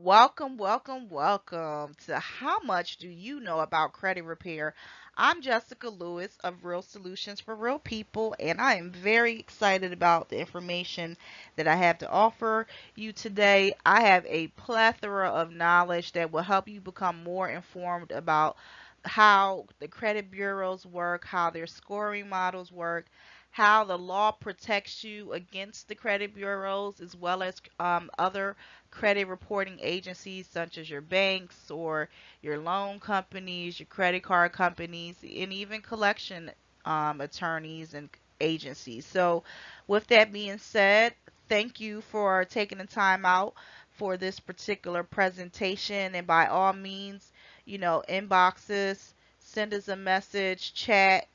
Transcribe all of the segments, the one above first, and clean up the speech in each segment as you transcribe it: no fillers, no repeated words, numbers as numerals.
Welcome, welcome, welcome to How Much Do You Know About Credit Repair? I'm Jessica Lewis of Real Solutions for Real People, and I am very excited about the information that I have to offer you today. I have a plethora of knowledge that will help you become more informed about how the credit bureaus work, how their scoring models work, how the law protects you against the credit bureaus, as well as other credit reporting agencies such as your banks or your loan companies, your credit card companies, and even collection attorneys and agencies. So, with that being said, thank you for taking the time out for this particular presentation. And by all means, inboxes, send us a message, chat,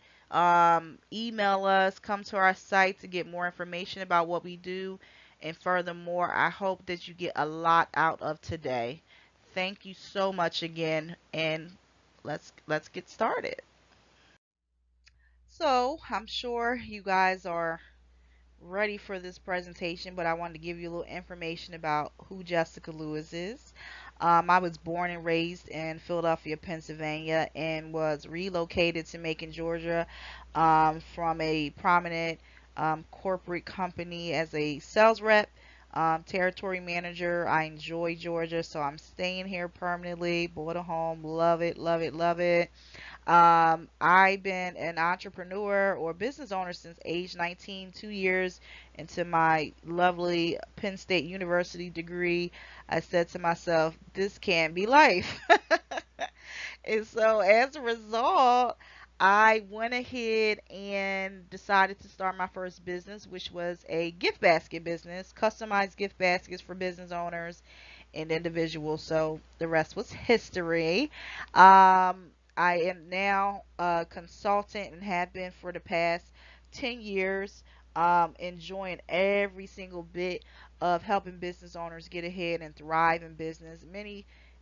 email us, come to our site to get more information about what we do. And furthermore, I hope that you get a lot out of today. Thank you so much again, and let's get started. So, I'm sure you guys are ready for this presentation, but I wanted to give you a little information about who Jessica Lewis is. I was born and raised in Philadelphia, Pennsylvania, and was relocated to Macon, Georgia, from a prominent corporate company as a sales rep, territory manager. I enjoy Georgia, so I'm staying here permanently. Bought a home, love it, love it, love it. I've been an entrepreneur or business owner since age 19, 2 years into my lovely Penn State University degree. I said to myself, this can't be life. And so as a result, I went ahead and decided to start my first business, which was a gift basket business, customized gift baskets for business owners and individuals. So the rest was history. I am now a consultant and have been for the past 10 years, enjoying every single bit of helping business owners get ahead and thrive in business.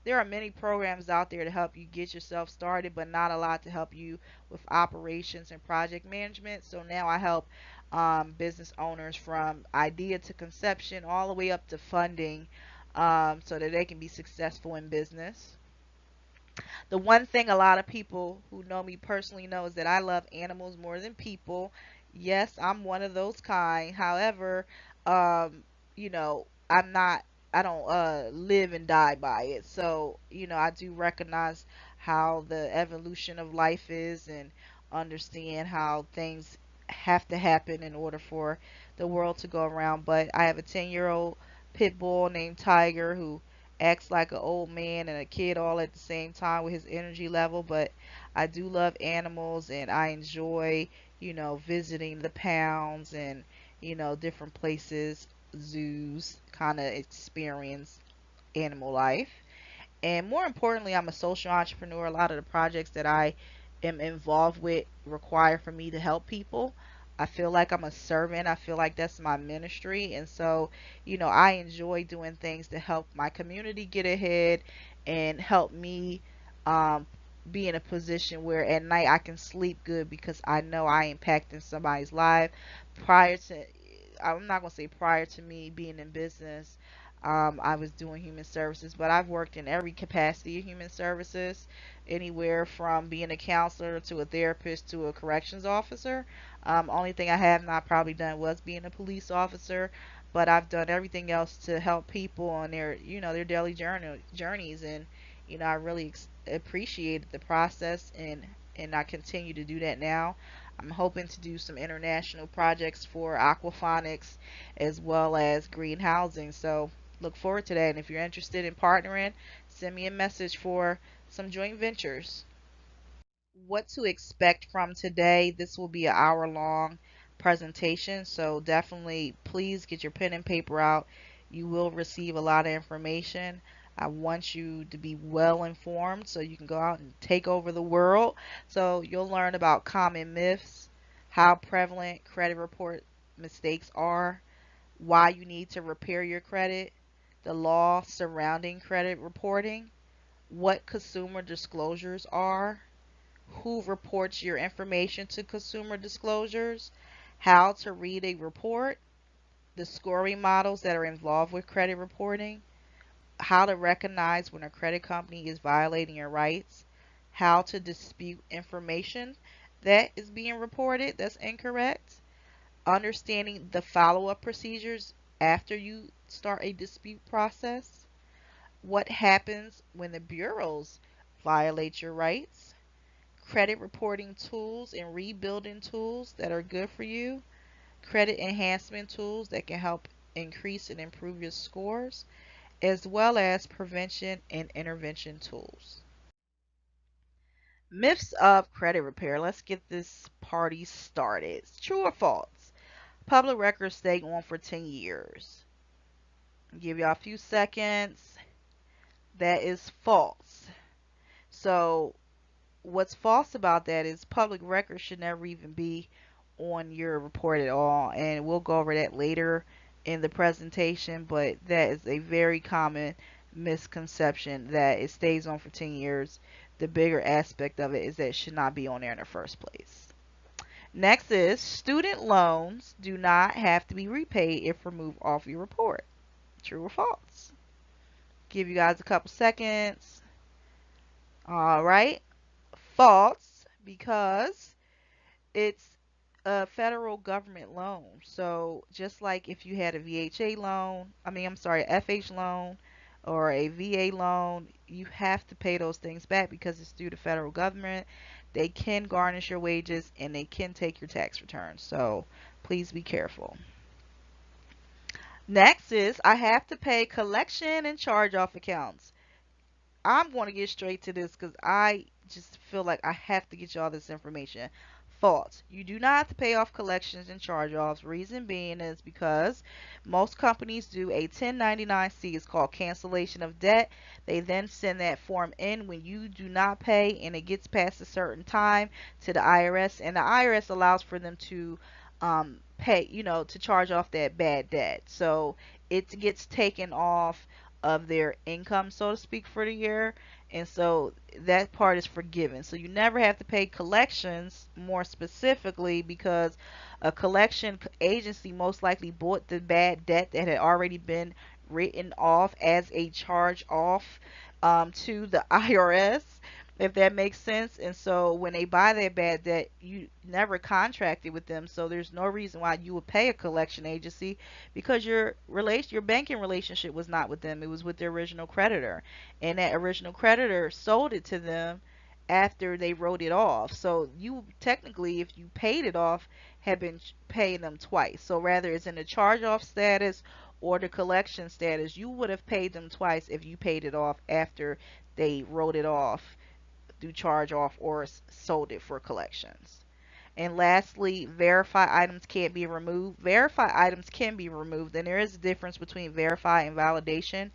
There are many programs out there to help you get yourself started, but not a lot to help you with operations and project management. So now I help business owners from idea to conception all the way up to funding, so that they can be successful in business. The one thing a lot of people who know me personally know is that I love animals more than people. Yes, I'm one of those kind. However, um, I'm not, I don't live and die by it. So, I do recognize how the evolution of life is and understand how things have to happen in order for the world to go around. But I have a 10-year-old pit bull named Tiger who acts like an old man and a kid all at the same time with his energy level. But I do love animals, and I enjoy, visiting the pounds and, different places, zoos, kind of experience animal life. And more importantly, I'm a social entrepreneur. A lot of the projects that I am involved with require for me to help people. I feel like I'm a servant. I feel like that's my ministry. And so, I enjoy doing things to help my community get ahead and help me um, be in a position where at night I can sleep good because I know I impacting somebody's life. Prior to, I'm not going to say prior to me being in business, I was doing human services, but I've worked in every capacity of human services, anywhere from being a counselor to a therapist to a corrections officer. Only thing I have not probably done was being a police officer, but I've done everything else to help people on their, their daily journeys, and I really appreciated the process, and I continue to do that now. I'm hoping to do some international projects for aquaponics as well as green housing. So look forward to that. And if you're interested in partnering, send me a message for some joint ventures. What to expect from today. This will be an hour long presentation, so definitely please get your pen and paper out. You will receive a lot of information. I want you to be well informed so you can go out and take over the world. So you'll learn about common myths, how prevalent credit report mistakes are, why you need to repair your credit, the law surrounding credit reporting, what consumer disclosures are, who reports your information to consumer disclosures, how to read a report, the scoring models that are involved with credit reporting, how to recognize when a credit company is violating your rights, how to dispute information that is being reported that's incorrect, understanding the follow up procedures after you start a dispute process, what happens when the bureaus violate your rights, credit reporting tools and rebuilding tools that are good for you, credit enhancement tools that can help increase and improve your scores, as well as prevention and intervention tools. Myths of credit repair. Let's get this party started. True or false? Public records stay on for 10 years. I'll give y'all a few seconds. That is false. So, what's false about that is public records should never even be on your report at all. And we'll go over that later in the presentation, but that is a very common misconception that it stays on for 10 years. The bigger aspect of it is that it should not be on there in the first place. Next is student loans do not have to be repaid if removed off your report. True or false? Give you guys a couple seconds. All right. False, because it's a federal government loan. So just like if you had a VHA loan, I'm sorry, a FH loan or a VA loan, you have to pay those things back because it's through the federal government. They can garnish your wages and they can take your tax returns. So please be careful. Next is I have to pay collection and charge off accounts. I'm going to get straight to this because I just feel like I have to get y'all this information. False. You do not have to pay off collections and charge offs. Reason being is because most companies do a 1099-C. It's called cancellation of debt. They then send that form in when you do not pay and it gets past a certain time to the IRS. And the IRS allows for them to pay, to charge off that bad debt. So it gets taken off of their income, so to speak, for the year. And so that part is forgiven. So you never have to pay collections more specifically because a collection agency most likely bought the bad debt that had already been written off as a charge off to the IRS, if that makes sense. And so when they buy their bad debt, you never contracted with them, so there's no reason why you would pay a collection agency because your banking relationship was not with them, it was with the original creditor, and that original creditor sold it to them after they wrote it off. So you technically, if you paid it off, have been paying them twice. So rather it's in the charge off status or the collection status, you would have paid them twice if you paid it off after they wrote it off through charge off or sold it for collections. And lastly, verify items can't be removed. Verify items can be removed, and there is a difference between verify and validation.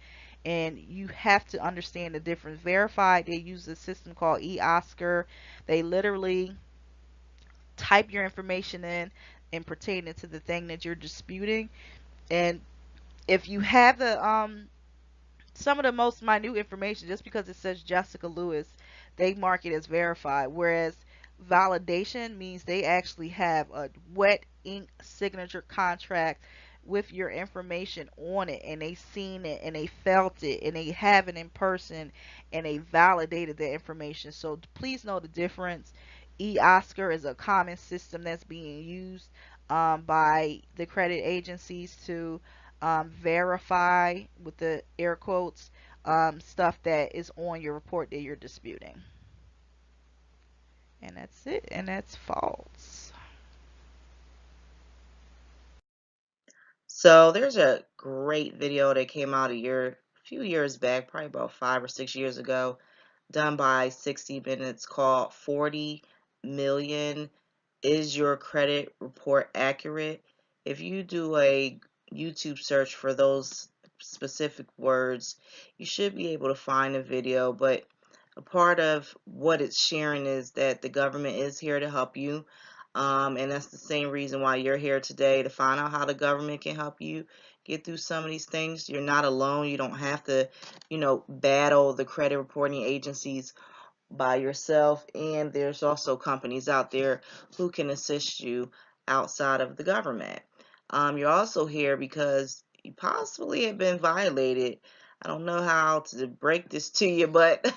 And you have to understand the difference. Verify, they use a system called eOscar. They literally type your information in and pertaining to the thing that you're disputing. And if you have the some of the most minute information, just because it says Jessica Lewis, they mark it as verified. Whereas validation means they actually have a wet ink signature contract with your information on it, and they seen it and they felt it and they have it in person and they validated the information. So please know the difference. eOscar is a common system that's being used by the credit agencies to verify, with the air quotes, stuff that is on your report that you're disputing. And that's it, and that's false. So there's a great video that came out a few years back, probably about 5 or 6 years ago, done by 60 Minutes, called 40 Million. Is your credit report accurate? If you do a YouTube search for those specific words, you should be able to find a video. But a part of what it's sharing is that the government is here to help you. And that's the same reason why you're here today, to find out how the government can help you get through some of these things. You're not alone. You don't have to, battle the credit reporting agencies by yourself. And there's also companies out there who can assist you outside of the government. You're also here because you possibly have been violated I don't know how to break this to you, but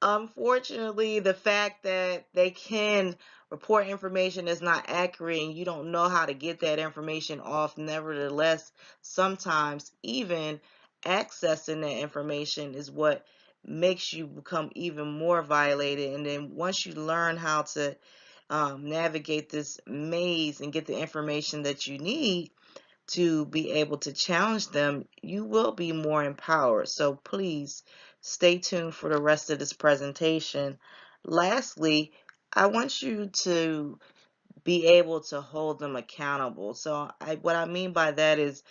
unfortunately, the fact that they can report information that's not accurate and you don't know how to get that information off, nevertheless, sometimes even accessing that information is what makes you become even more violated. And then once you learn how to navigate this maze and get the information that you need to be able to challenge them, you will be more empowered. So please stay tuned for the rest of this presentation. Lastly, I want you to be able to hold them accountable. So what I mean by that is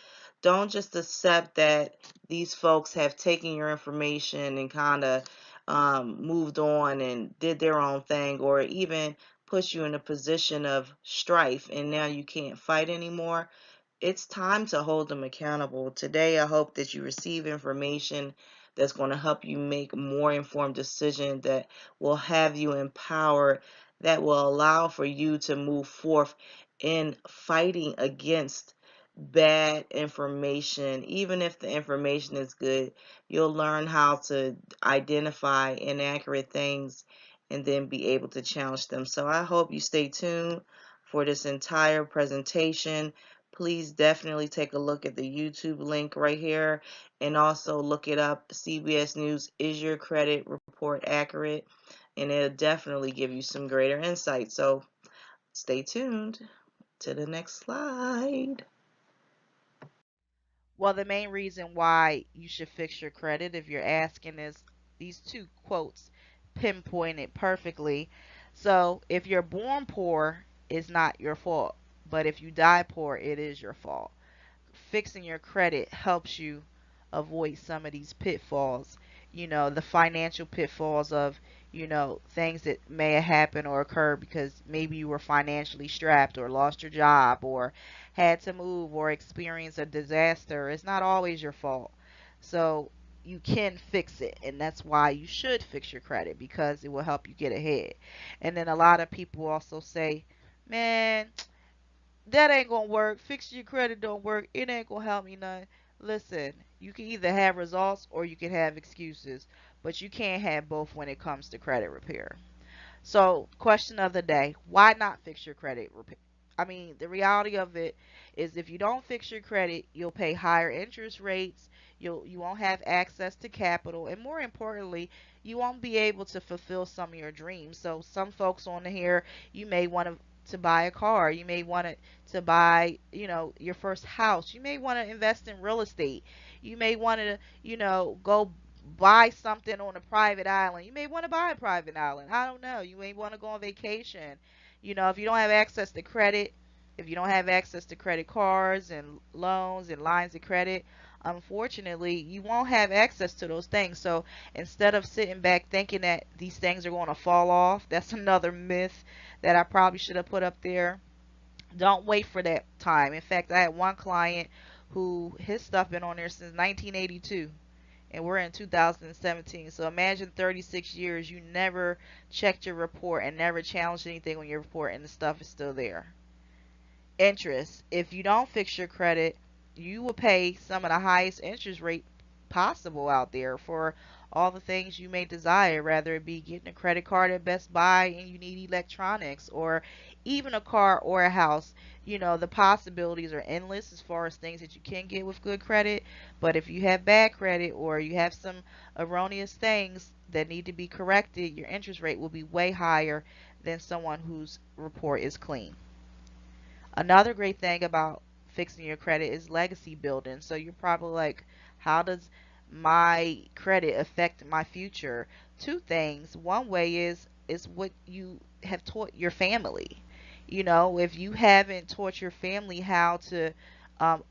don't just accept that these folks have taken your information and kind of moved on and did their own thing, or even put you in a position of strife and now you can't fight anymore. It's time to hold them accountable. Today, I hope that you receive information that's going to help you make more informed decisions, that will have you empowered, that will allow for you to move forth in fighting against bad information. Even if the information is good, you'll learn how to identify inaccurate things and then be able to challenge them. So I hope you stay tuned for this entire presentation. Please definitely take a look at the YouTube link right here, and also look it up. CBS News, is your credit report accurate? And it'll definitely give you some greater insight. So stay tuned to the next slide. Well, the main reason why you should fix your credit, if you're asking, is these two quotes pinpoint it perfectly. So, if you're born poor, it's not your fault. But if you die poor, it is your fault. Fixing your credit helps you avoid some of these pitfalls, the financial pitfalls of, things that may have happened or occurred because maybe you were financially strapped or lost your job or had to move or experience a disaster. It's not always your fault. So you can fix it, and that's why you should fix your credit, because it will help you get ahead. And then a lot of people also say, man, that ain't gonna work. Fix your credit don't work. It ain't gonna help me none. Listen, you can either have results or you can have excuses, but you can't have both when it comes to credit repair. So, question of the day: why not fix your credit repair? I mean, the reality of it is, if you don't fix your credit, you'll pay higher interest rates. You won't have access to capital, and more importantly, you won't be able to fulfill some of your dreams. So, some folks on here, you may want to buy a car. You may want to buy, your first house. You may want to invest in real estate. You may want to, go buy something on a private island. You may want to buy a private island. I don't know. You may want to go on vacation. If you don't have access to credit, if you don't have access to credit cards and loans and lines of credit, unfortunately, you won't have access to those things. So instead of sitting back thinking that these things are going to fall off, that's another myth that I probably should have put up there. Don't wait for that time. In fact, I had one client who his stuff been on there since 1982, and we're in 2017. So imagine 36 years you never checked your report and never challenged anything on your report, and the stuff is still there. Interest: if you don't fix your credit, you will pay some of the highest interest rate possible out there for all the things you may desire, rather it be getting a credit card at Best Buy and you need electronics, or even a car or a house. The possibilities are endless as far as things that you can get with good credit. But if you have bad credit or you have some erroneous things that need to be corrected, your interest rate will be way higher than someone whose report is clean. Another great thing about fixing your credit is legacy building. So you're probably like, how does my credit affect my future? Two things. One way is what you have taught your family. If you haven't taught your family how to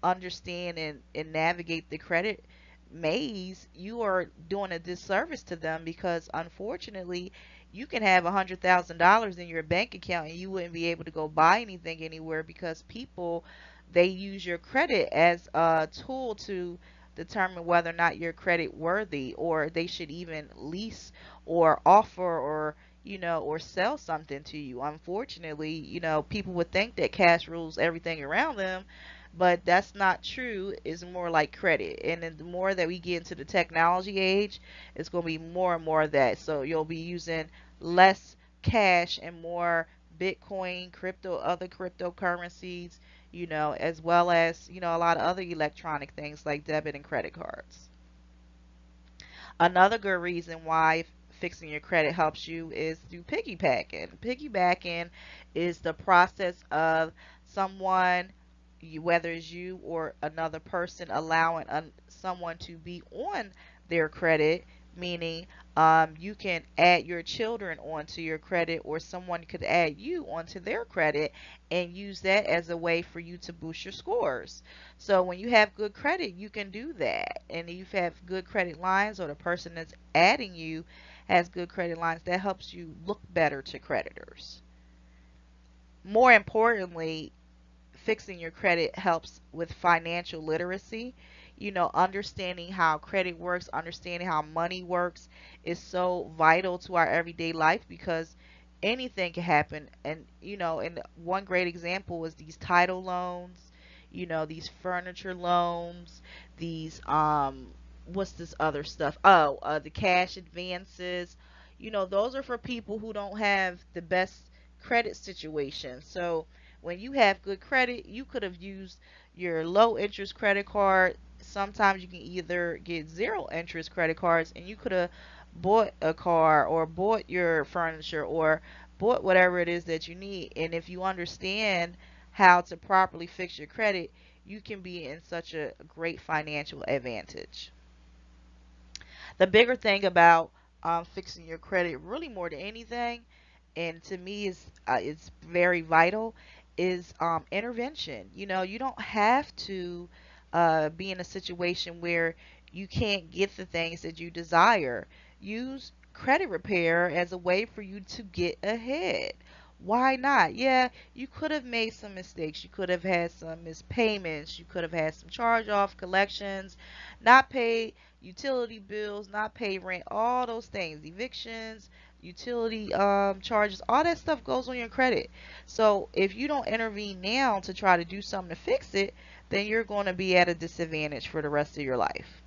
understand and navigate the credit maze, you are doing a disservice to them, because unfortunately you can have $100,000 in your bank account and you wouldn't be able to go buy anything anywhere, because people, they use your credit as a tool to determine whether or not you're credit worthy, or they should even lease or offer or or sell something to you. Unfortunately, people would think that cash rules everything around them, But that's not true. It's more like credit. And then the more that we get into the technology age, it's going to be more and more of that. So you'll be using less cash and more Bitcoin, crypto, other cryptocurrencies, as well as, a lot of other electronic things like debit and credit cards. Another good reason why fixing your credit helps you is through piggybacking. Piggybacking is the process of someone, whether it's you or another person, allowing someone to be on their credit, meaning you can add your children onto your credit, or someone could add you onto their credit and use that as a way for you to boost your scores. So when you have good credit, you can do that. And if you have good credit lines, or the person that's adding you has good credit lines, that helps you look better to creditors. More importantly, fixing your credit helps with financial literacy. Understanding how credit works, understanding how money works is so vital to our everyday life, because anything can happen. And one great example is these title loans, these furniture loans, these what's this other stuff? Oh, the cash advances. Those are for people who don't have the best credit situation. So when you have good credit, you could have used your low interest credit card. Sometimes you can either get zero interest credit cards, and you could have bought a car or bought your furniture or bought whatever it is that you need. And if you understand how to properly fix your credit, you can be in such a great financial advantage. The bigger thing about fixing your credit, really more than anything, and to me is it's very vital, is intervention. You don't have to be in a situation where you can't get the things that you desire. Use credit repair as a way for you to get ahead. Why not? Yeah, you could have made some mistakes. You could have had some missed payments. You could have had some charge off collections, not paid utility bills, not pay rent, all those things, evictions, utility charges, all that stuff goes on your credit. So if you don't intervene now to try to do something to fix it, then you're going to be at a disadvantage for the rest of your life.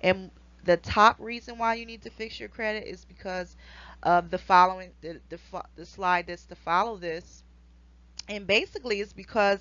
And the top reason why you need to fix your credit is because of the following, the slide that's to follow this. And basically it's because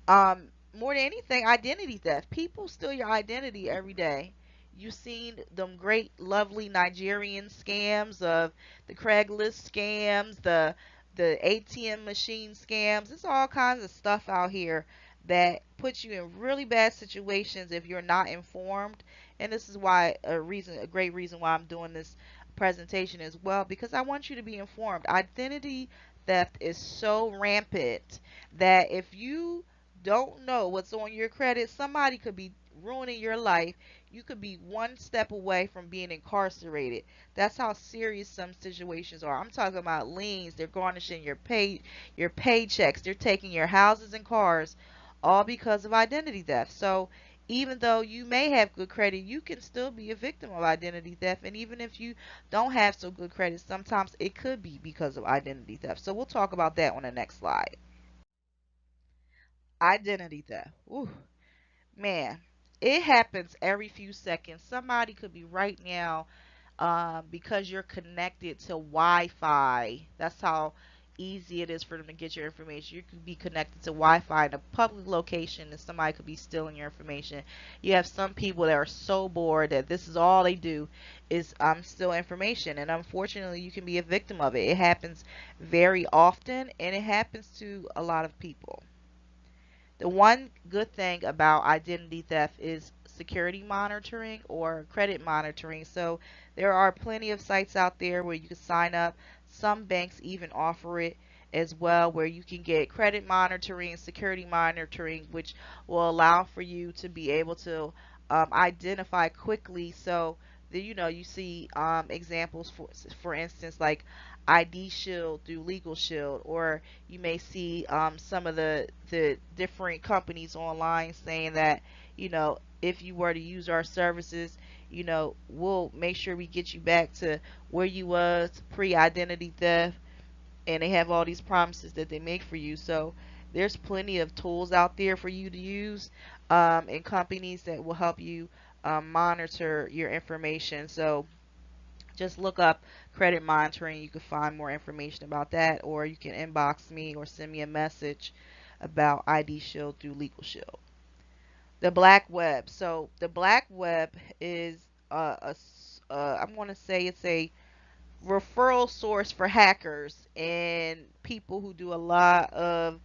more than anything, identity theft. People steal your identity every day. You've seen them great, lovely Nigerian scams of the Craigslist scams, the ATM machine scams. It's all kinds of stuff out here that puts you in really bad situations if you're not informed. And this is why a great reason why I'm doing this presentation as well, because I want you to be informed. Identity theft is so rampant that if you don't know what's on your credit, somebody could be ruining your life. You could be one step away from being incarcerated. That's how serious some situations are. I'm talking about liens. They're garnishing your paychecks. They're taking your houses and cars, all because of identity theft. So even though you may have good credit, you can still be a victim of identity theft. And even if you don't have so good credit, sometimes it could be because of identity theft. So we'll talk about that on the next slide. Identity theft. Ooh, man, it happens every few seconds. Somebody could be right now, because you're connected to Wi-Fi. That's how easy it is for them to get your information. You could be connected to Wi-Fi in a public location, and somebody could be stealing your information. You have some people that are so bored that this is all they do is steal information, and unfortunately, you can be a victim of it. It happens very often, and it happens to a lot of people. The one good thing about identity theft is security monitoring or credit monitoring. So there are plenty of sites out there where you can sign up. Some banks even offer it as well, where you can get credit monitoring, security monitoring, which will allow for you to be able to identify quickly. So that you see examples, for instance, like ID Shield through Legal Shield, or you may see some of the different companies online saying that if you were to use our services, we'll make sure we get you back to where you was pre-identity theft. And they have all these promises that they make for you. So There's plenty of tools out there for you to use, and companies that will help you monitor your information. So just look up credit monitoring. You can find more information about that, or you can inbox me or send me a message about ID Shield through Legal Shield. The black web. So the black web is I'm going to say it's a referral source for hackers and people who do a lot of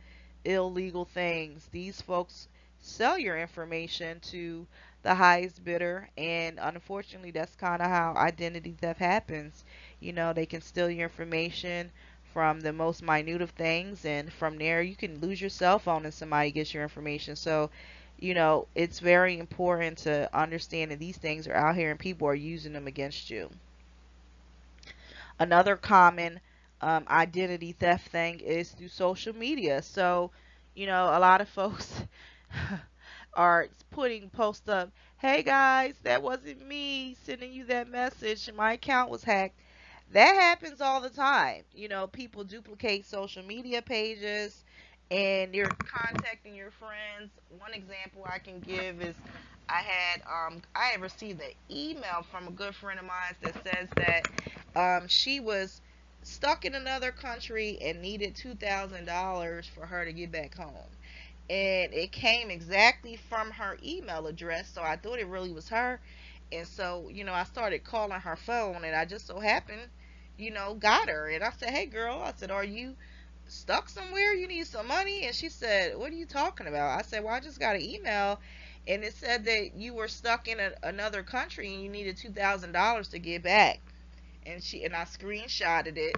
illegal things. These folks sell your information to the highest bidder, and unfortunately, that's kind of how identity theft happens. They can steal your information from the most minute of things, and from there, you can lose your cell phone and somebody gets your information. So, it's very important to understand that these things are out here and people are using them against you. Another common identity theft thing is through social media. So, a lot of folks are putting posts up, hey guys, that wasn't me sending you that message. My account was hacked. That happens all the time. People duplicate social media pages and you're contacting your friends. One example I can give is I had received an email from a good friend of mine that says that she was stuck in another country and needed $2,000 for her to get back home. And it came exactly from her email address, so I thought it really was her. And so, I started calling her phone, and I just so happened, got her. And I said, hey, girl, I said, are you stuck somewhere? You need some money? And she said, what are you talking about? I said, well, I just got an email, and it said that you were stuck in another country and you needed $2,000 to get back. And I screenshotted it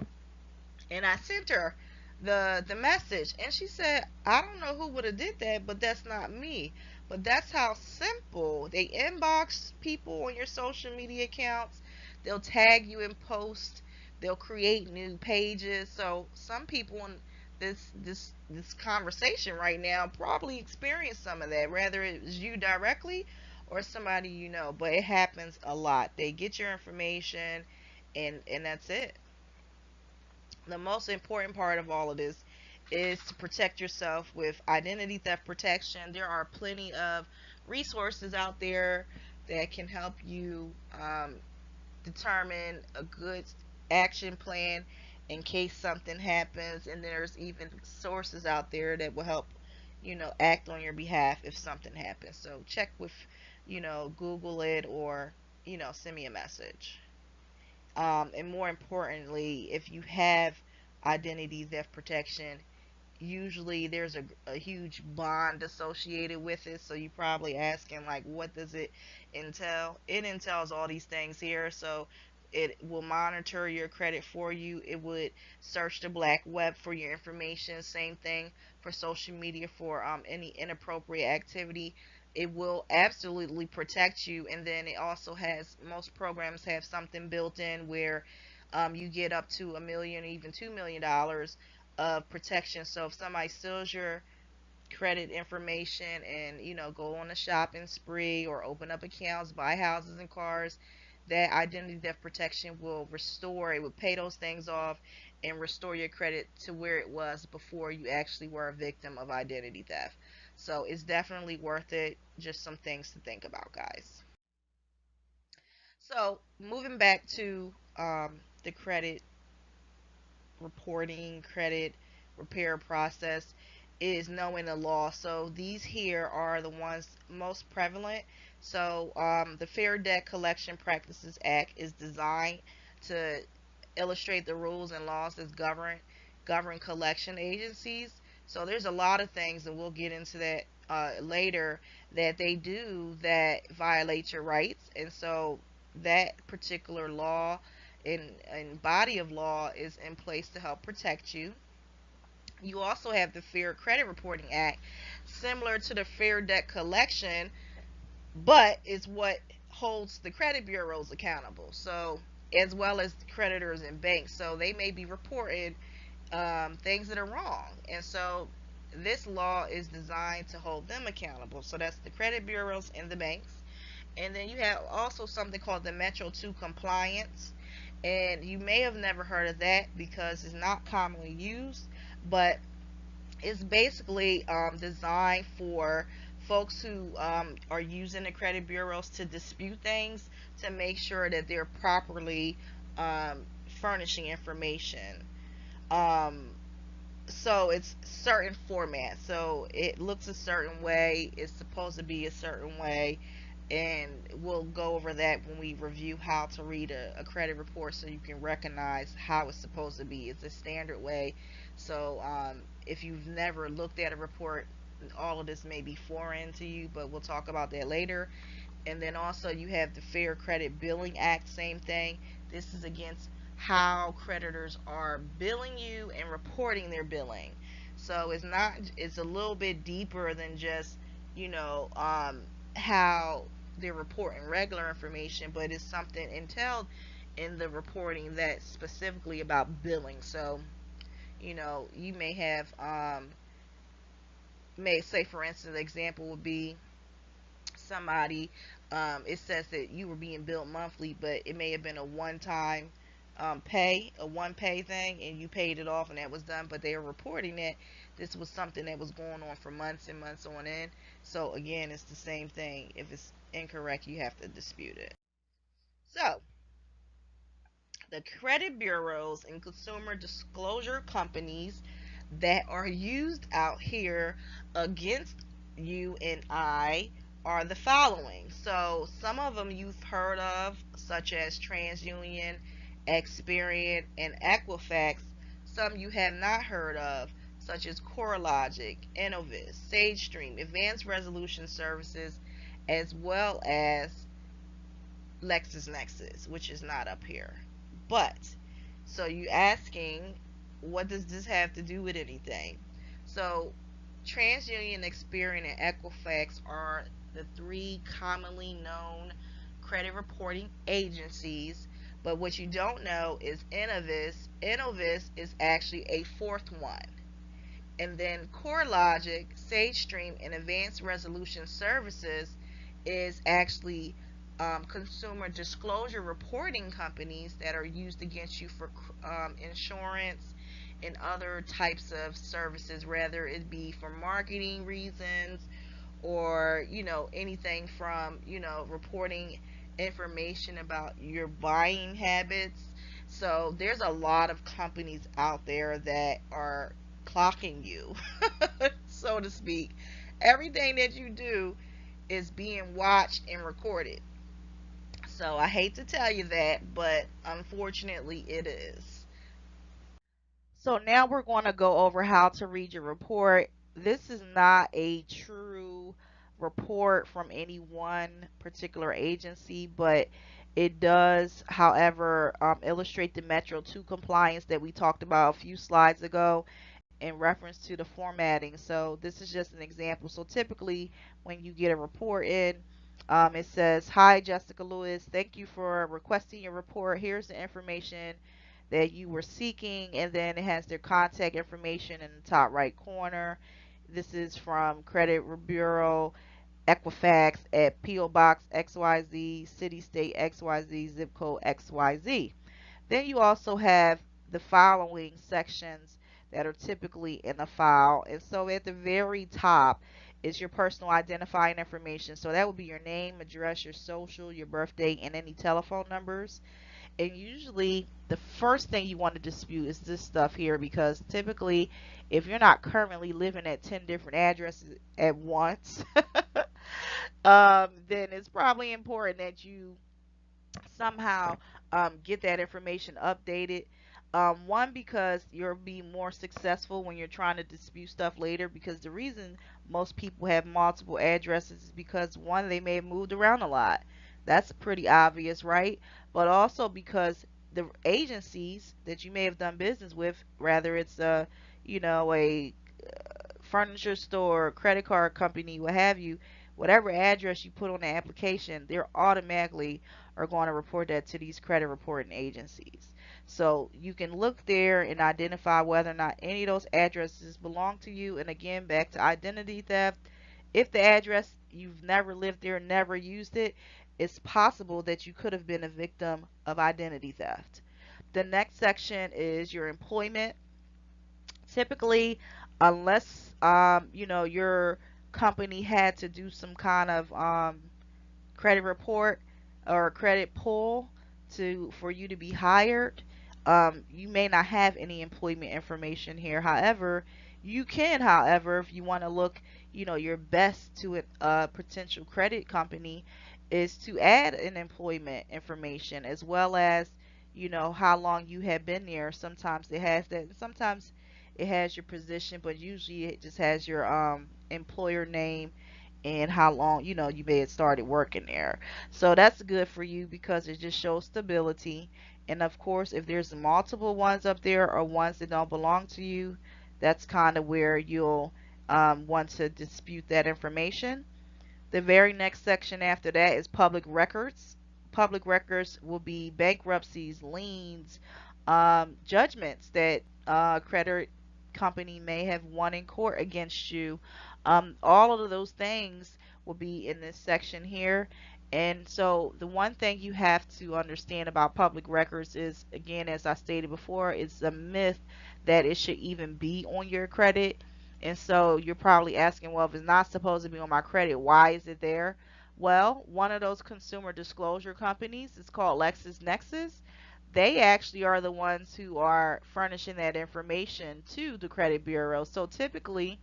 and I sent her the message, and she said, I don't know who would have did that, but that's not me. But that's how simple. They inbox people on your social media accounts. They'll tag you in posts. They'll create new pages. So some people in this conversation right now probably experience some of that, whether it was you directly or somebody you know. But it happens a lot. They get your information, and that's it. The most important part of all of this is to protect yourself with identity theft protection. There are plenty of resources out there that can help you determine a good action plan in case something happens. And there's even sources out there that will help, act on your behalf if something happens. So check with, Google it, or, send me a message. And more importantly, if you have identity theft protection, usually there's a huge bond associated with it. So you probably asking, like, what does it entail? It entails all these things here. So it will monitor your credit for you. It would search the black web for your information. Same thing for social media for any inappropriate activity. It will absolutely protect you. And then it also has, most programs have something built in where you get up to a million, even $2 million of protection. So if somebody steals your credit information and go on a shopping spree or open up accounts, buy houses and cars, that identity theft protection will restore. It will pay those things off and restore your credit to where it was before you actually were a victim of identity theft. So it's definitely worth it. Just some things to think about, guys. So moving back to the credit reporting, credit repair process, is knowing the law. So these here are the ones most prevalent. So the Fair Debt Collection Practices Act is designed to illustrate the rules and laws that govern collection agencies. So there's a lot of things, and we'll get into that later, that they do that violate your rights. And so that particular law and body of law is in place to help protect you. You also have the Fair Credit Reporting Act, similar to the Fair Debt Collection, but it's what holds the credit bureaus accountable. So, as well as creditors and banks. So, they may be reporting things that are wrong. And so, this law is designed to hold them accountable. So, that's the credit bureaus and the banks. And then you have also something called the Metro 2 compliance. And you may have never heard of that because it's not commonly used, but It's basically designed for folks who are using the credit bureaus to dispute things, to make sure that they're properly furnishing information. Um, so it's certain format. So it looks a certain way. It's supposed to be a certain way, and we'll go over that when we review how to read a credit report, so you can recognize how it's supposed to be. It's a standard way. So if you've never looked at a report, all of this may be foreign to you, but we'll talk about that later. And then also you have the Fair Credit Billing Act, same thing. This is against how creditors are billing you and reporting their billing. So it's not, it's a little bit deeper than just, you know, how they're reporting regular information, but it's something entailed in the reporting that's specifically about billing. So, you know, you may have, may say, for instance, the example would be somebody, it says that you were being billed monthly, but it may have been a one-time pay, a one pay thing, and you paid it off and that was done, but they are reporting that this was something that was going on for months and months on end. So again, it's the same thing. If it's incorrect, you have to dispute it. So the credit bureaus and consumer disclosure companies that are used out here against you and I are the following. So some of them you've heard of, such as TransUnion, Experian, and Equifax. Some you have not heard of, such as CoreLogic, Innovis, SageStream, Advanced Resolution Services, as well as LexisNexis, which is not up here. But, so you asking, what does this have to do with anything? So, TransUnion, Experian, and Equifax are the three commonly known credit reporting agencies. But what you don't know is Innovis. Innovis is actually a fourth one. And then CoreLogic, SageStream, and Advanced Resolution Services is actually consumer disclosure reporting companies that are used against you for insurance and other types of services, whether it be for marketing reasons or, you know, anything from, you know, reporting information about your buying habits. So there's a lot of companies out there that are clocking you, so to speak. Everything that you do is being watched and recorded. So I hate to tell you that, but unfortunately it is. So now we're going to go over how to read your report. This is not a true report from any one particular agency, but it does, however, illustrate the Metro 2 compliance that we talked about a few slides ago in reference to the formatting. So this is just an example. So typically when you get a report in, it says, "Hi, Jessica Lewis. Thank you for requesting your report. Here's the information that you were seeking," and then it has their contact information in the top right corner. This is from Credit Bureau Equifax at P.O. Box XYZ, City State XYZ, Zip Code XYZ. Then you also have the following sections that are typically in a file. And so at the very top is your personal identifying information. So that would be your name, address, your social, your birthday, and any telephone numbers. And usually the first thing you want to dispute is this stuff here, because typically if you're not currently living at 10 different addresses at once, then it's probably important that you somehow get that information updated. One, because you'll be more successful when you're trying to dispute stuff later, because the reason most people have multiple addresses is because, one, they may have moved around a lot. That's pretty obvious, right? But also because the agencies that you may have done business with, rather it's a, you know, a furniture store, credit card company, what have you, whatever address you put on the application, they're automatically are going to report that to these credit reporting agencies. So you can look there and identify whether or not any of those addresses belong to you. And again, back to identity theft. If the address, you've never lived there, never used it, it's possible that you could have been a victim of identity theft. The next section is your employment. Typically, unless your company had to do some kind of credit report or credit pull to for you to be hired. You may not have any employment information here. However, you can, however, if you want to look, your best to a potential credit company is to add an employment information as well as, how long you have been there. Sometimes it has that. Sometimes it has your position, but usually it just has your employer name and how long you may have started working there. So that's good for you because it just shows stability. And of course, if there's multiple ones up there or ones that don't belong to you, that's kind of where you'll want to dispute that information. The very next section after that is public records. Public records will be bankruptcies, liens, judgments that credit company may have won in court against you. All of those things will be in this section here. And so the one thing you have to understand about public records is, again, as I stated before, it's a myth that it should even be on your credit. And so you're probably asking, well, if it's not supposed to be on my credit, why is it there? Well, one of those consumer disclosure companies is called LexisNexis. They actually are the ones who are furnishing that information to the credit bureau. So typically,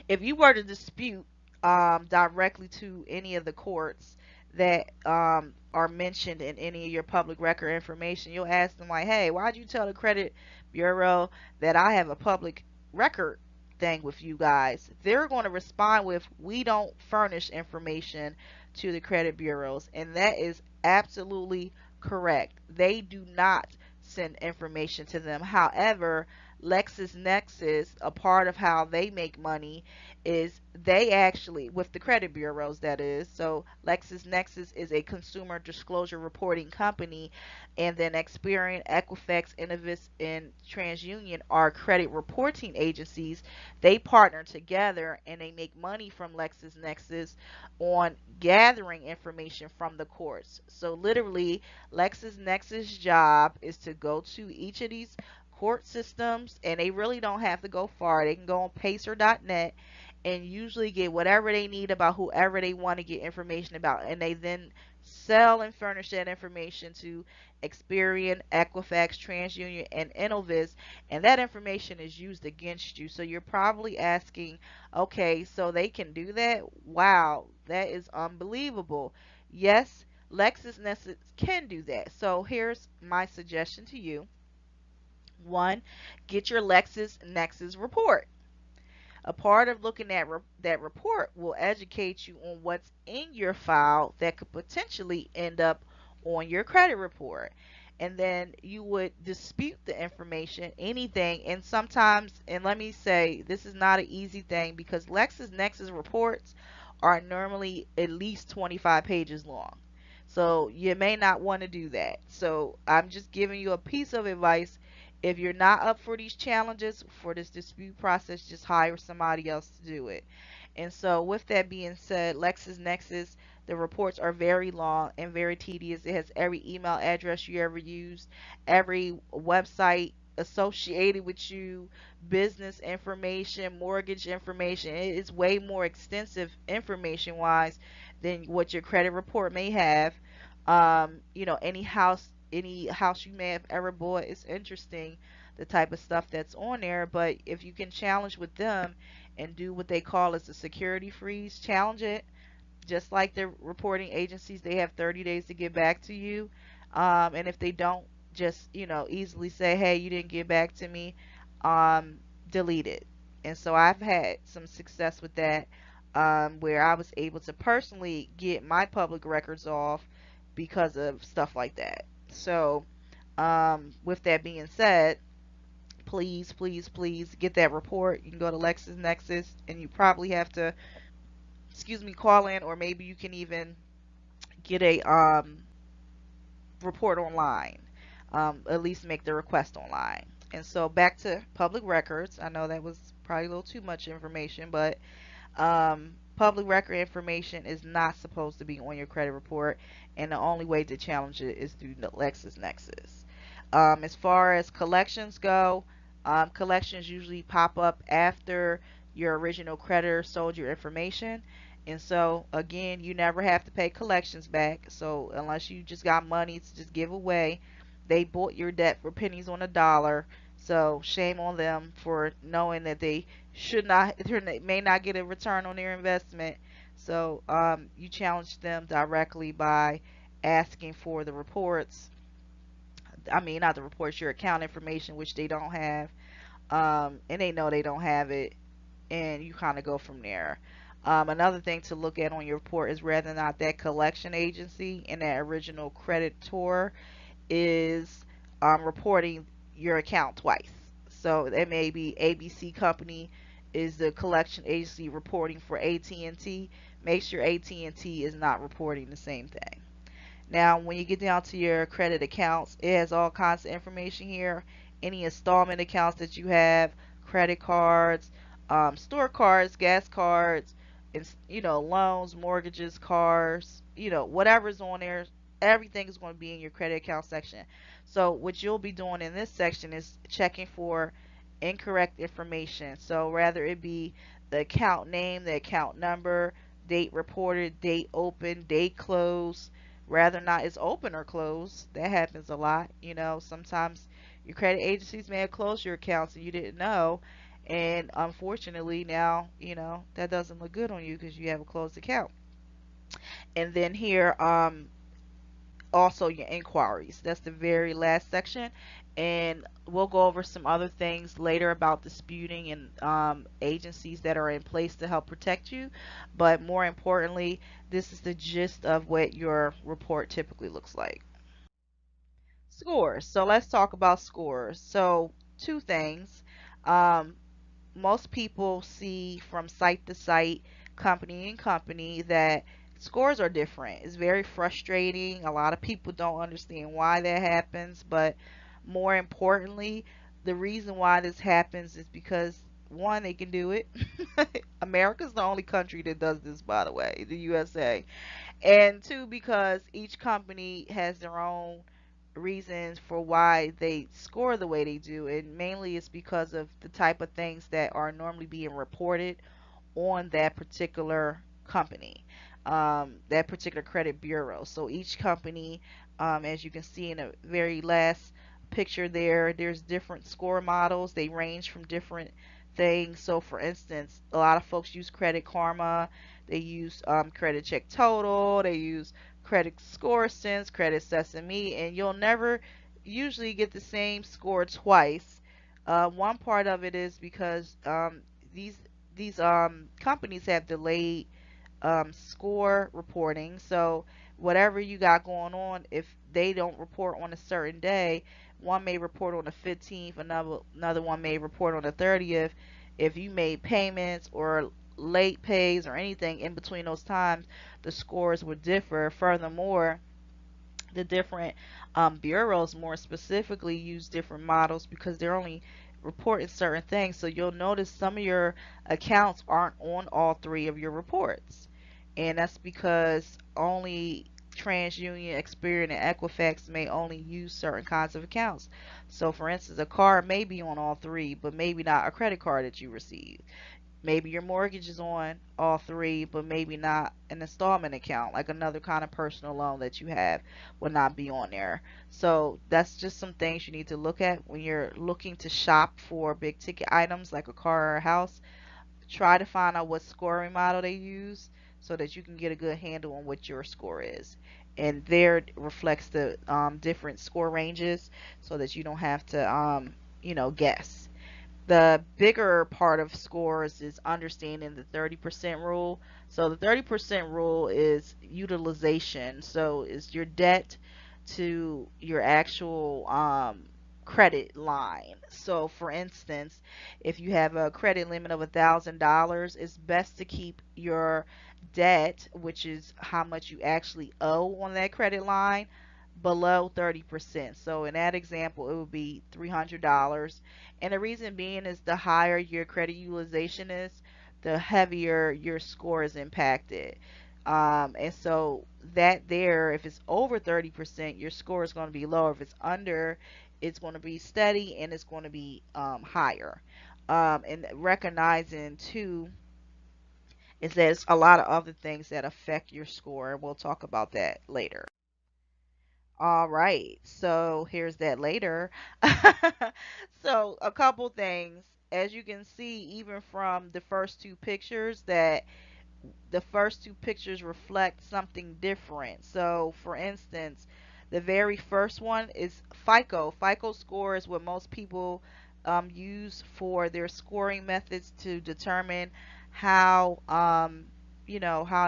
if you were to dispute directly to any of the courts that are mentioned in any of your public record information, you'll ask them like, "Hey, why'd you tell the credit bureau that I have a public record thing with you guys?" They're going to respond with, "We don't furnish information to the credit bureaus," and that is absolutely correct. They do not send information to them. However, LexisNexis, a part of how they make money is they actually, with the credit bureaus that is, so LexisNexis is a consumer disclosure reporting company, and then Experian, Equifax, Innovis, and TransUnion are credit reporting agencies. They partner together and they make money from LexisNexis on gathering information from the courts. So literally, LexisNexis' job is to go to each of these court systems, and they really don't have to go far. They can go on pacer.net and usually get whatever they need about whoever they want to get information about, and they then sell and furnish that information to Experian, Equifax, TransUnion, and Innovis, and that information is used against you. So you're probably asking, okay, so they can do that? Wow, that is unbelievable. Yes, LexisNexis can do that. So here's my suggestion to you. One, get your LexisNexis report. A part of looking at that report will educate you on what's in your file that could potentially end up on your credit report. And then you would dispute the information, anything, and sometimes, and let me say, this is not an easy thing because LexisNexis reports are normally at least 25 pages long. So you may not want to do that. So I'm just giving you a piece of advice. If you're not up for these challenges, for this dispute process, just hire somebody else to do it. And so, with that being said, LexisNexis, the reports are very long and very tedious. It has every email address you ever used, every website associated with you, business information, mortgage information. It is way more extensive information wise than what your credit report may have. Any house you may have ever bought is interesting, the type of stuff that's on there. But if you can challenge with them and do what they call as a security freeze, challenge it, just like the reporting agencies, they have 30 days to get back to you. And if they don't, just easily say, "Hey, you didn't get back to me," um, delete it. And so I've had some success with that, where I was able to personally get my public records off because of stuff like that. So, with that being said, please, please, please get that report. You can go to LexisNexis, and you probably have to, excuse me, call in, or maybe you can even get a report online. At least make the request online. And so back to public records. I know that was probably a little too much information, but public record information is not supposed to be on your credit report, and the only way to challenge it is through LexisNexis. As far as collections go, Collections usually pop up after your original creditor sold your information. And so, again, you never have to pay collections back. So, unless you just got money to just give away, they bought your debt for pennies on a dollar. So, shame on them for knowing that they should not, they may not get a return on their investment. So, you challenge them directly by asking for the reports. I mean, not the reports, your account information, which they don't have, and they know they don't have it, and you kind of go from there. Another thing to look at on your report is whether or not that collection agency and that original creditor is reporting your account twice. So it may be ABC Company is the collection agency reporting for AT&T. Make sure AT&T is not reporting the same thing. Now, when you get down to your credit accounts, it has all kinds of information here. Any installment accounts that you have, credit cards, store cards, gas cards, and loans, mortgages, cars, whatever's on there, everything is going to be in your credit account section. So what you'll be doing in this section is checking for incorrect information. So rather it be the account name, the account number, date reported, date open, date closed, rather not it's open or closed. That happens a lot. Sometimes your credit agencies may have closed your accounts and you didn't know. And unfortunately, now, that doesn't look good on you because you have a closed account. And then here, also your inquiries. That's the very last section. And we'll go over some other things later about disputing and agencies that are in place to help protect you. But more importantly, this is the gist of what your report typically looks like. Scores. So let's talk about scores. So, two things. Um, Most people see from site to site, company and company, that scores are different. It's very frustrating. A lot of people don't understand why that happens, but more importantly, the reason why this happens is because one, they can do it. America's the only country that does this, by the way, the USA. And two, because each company has their own reasons for why they score the way they do, and mainly it's because of the type of things that are normally being reported on that particular company, that particular credit bureau. So each company, as you can see in the very last picture there's different score models. They range from different things. So for instance, a lot of folks use Credit Karma, they use Credit Check Total, they use Credit Score Sense, Credit Sesame, and you'll never usually get the same score twice. One part of it is because these these companies have delayed score reporting. So whatever you got going on, if they don't report on a certain day, one may report on the 15th, another one may report on the 30th. If you made payments or late pays or anything in between those times, the scores would differ. Furthermore, the different bureaus more specifically use different models because they're only reporting certain things. So you'll notice some of your accounts aren't on all three of your reports. And that's because only TransUnion, Experian, and Equifax may only use certain kinds of accounts. So for instance, a card may be on all three, but maybe not a credit card that you receive. Maybe your mortgage is on all three, but maybe not an installment account, like another kind of personal loan that you have will not be on there. So that's just some things you need to look at when you're looking to shop for big ticket items like a car or a house. Try to find out what scoring model they use so that you can get a good handle on what your score is. And there it reflects the different score ranges so that you don't have to, guess. The bigger part of scores is understanding the 30% rule. So the 30% rule is utilization. So it's your debt to your actual credit line. So for instance, if you have a credit limit of $1,000, it's best to keep your debt, which is how much you actually owe on that credit line, below 30%. So in that example, it would be $300. And the reason being is the higher your credit utilization is, the heavier your score is impacted. And so that there, if it's over 30%, your score is going to be lower. If it's under, it's going to be steady and it's going to be higher. And recognizing too is that there's a lot of other things that affect your score. We'll talk about that later. All right, so here's that later. So a couple things, as you can see, even from the first two pictures, that the first two pictures reflect something different. So, for instance, the very first one is FICO. FICO score is what most people use for their scoring methods to determine how, how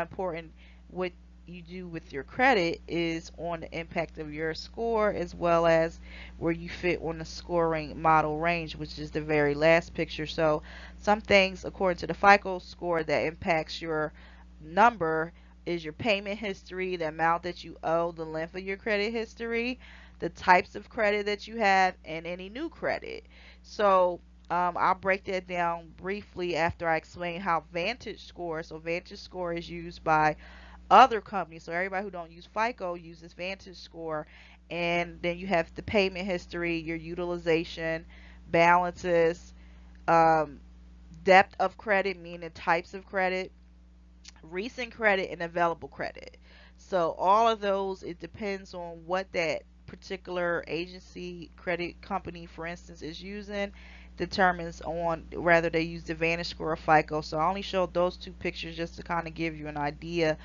important what you do with your credit is on the impact of your score, as well as where you fit on the scoring model range, which is the very last picture. So some things according to the FICO score that impacts your number is your payment history, the amount that you owe, the length of your credit history, the types of credit that you have, and any new credit. So I'll break that down briefly after I explain how Vantage Score. So Vantage Score is used by other companies. So everybody who don't use FICO uses Vantage Score, and then you have the payment history, your utilization, balances, um, depth of credit, meaning types of credit, recent credit, and available credit. So all of those, it depends on what that particular agency, credit company, for instance, is using, determines on whether they use the Vantage Score or FICO. So I only showed those two pictures just to kind of give you an idea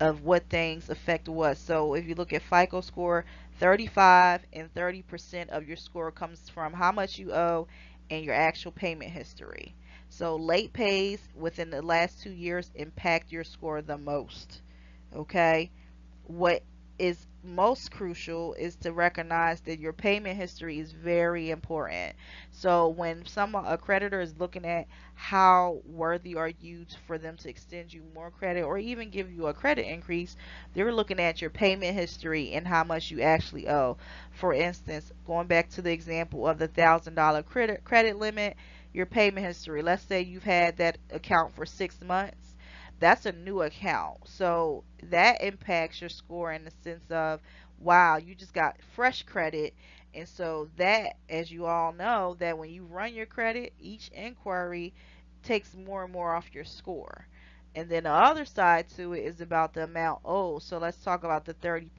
of what things affect what. So if you look at FICO score, 35 and 30% of your score comes from how much you owe and your actual payment history. So late pays within the last 2 years impact your score the most. Okay, what is most crucial is to recognize that your payment history is very important. So when someone, a creditor, is looking at how worthy are you for them to extend you more credit or even give you a credit increase, they're looking at your payment history and how much you actually owe. For instance, going back to the example of the $1,000 credit limit, your payment history, let's say you've had that account for 6 months, that's a new account. So that impacts your score in the sense of, wow, you just got fresh credit. And so that, as you all know, that when you run your credit, each inquiry takes more and more off your score. And then the other side to it is about the amount owed. So let's talk about the 30%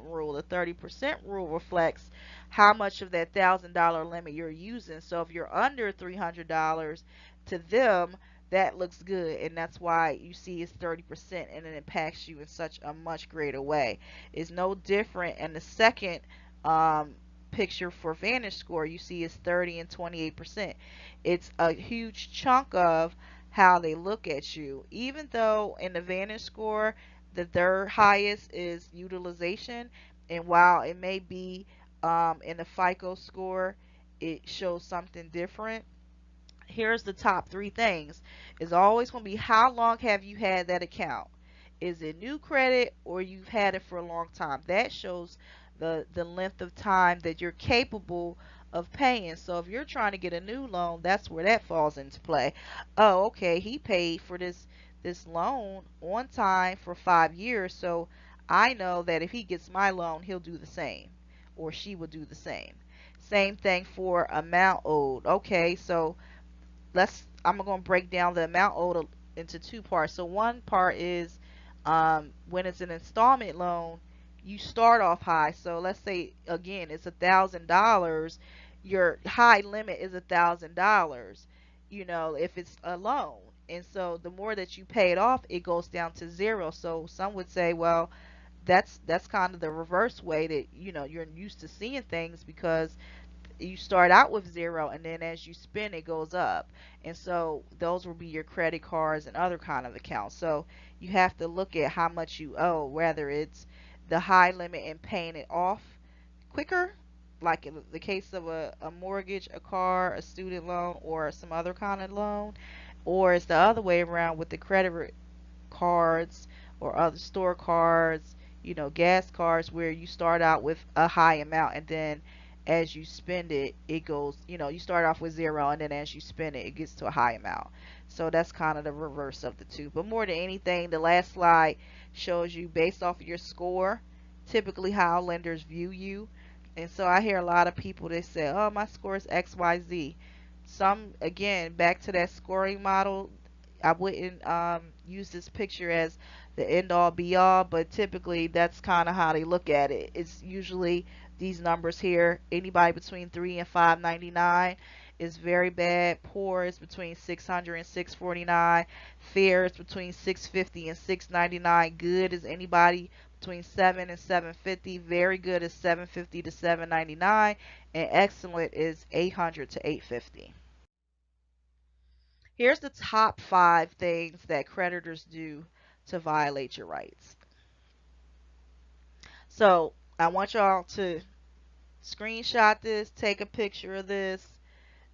rule. The 30% rule reflects how much of that $1,000 limit you're using. So if you're under $300 to them, that looks good, and that's why you see it's 30%, and it impacts you in such a much greater way. It's no different in the second um, picture for Vantage Score. You see it's 30 and 28%. It's a huge chunk of how they look at you. Even though in the Vantage Score, the third highest is utilization, and while it may be in the FICO score, it shows something different. Here's the top three things. It's always going to be, how long have you had that account? Is it new credit or you've had it for a long time? That shows the length of time that you're capable of paying. So if you're trying to get a new loan, that's where that falls into play. Oh, okay, he paid for this loan on time for 5 years, so I know that if he gets my loan, he'll do the same, or she will do the same. Same thing for amount owed. Okay, so I'm going to break down the amount owed into two parts. So one part is when it's an installment loan, you start off high. So let's say again it's $1,000. Your high limit is $1,000. If it's a loan, and so the more that you pay it off, it goes down to zero. So some would say, well, that's kind of the reverse way that you're used to seeing things, because you start out with zero, and then as you spend it goes up. And so those will be your credit cards and other kind of accounts. So you have to look at how much you owe, whether it's the high limit and paying it off quicker, like in the case of a mortgage, a car, a student loan, or some other kind of loan, or it's the other way around with the credit cards or other store cards, gas cards, where you start out with a high amount, and then as you spend it, it goes, you start off with zero, and then as you spend it, it gets to a high amount. So that's kind of the reverse of the two. But more than anything, the last slide shows you, based off of your score, typically how lenders view you. And so I hear a lot of people, they say, "Oh, my score is XYZ." Some, again, back to that scoring model, I wouldn't use this picture as the end all be all, but typically that's kind of how they look at it. It's usually these numbers here. Anybody between 3 and 599 is very bad. Poor is between 600 and 649. Fair is between 650 and 699. Good is anybody between 7 and 750. Very good is 750 to 799, and excellent is 800 to 850. Here's the top 5 things that creditors do to violate your rights. So I want y'all to screenshot this, take a picture of this,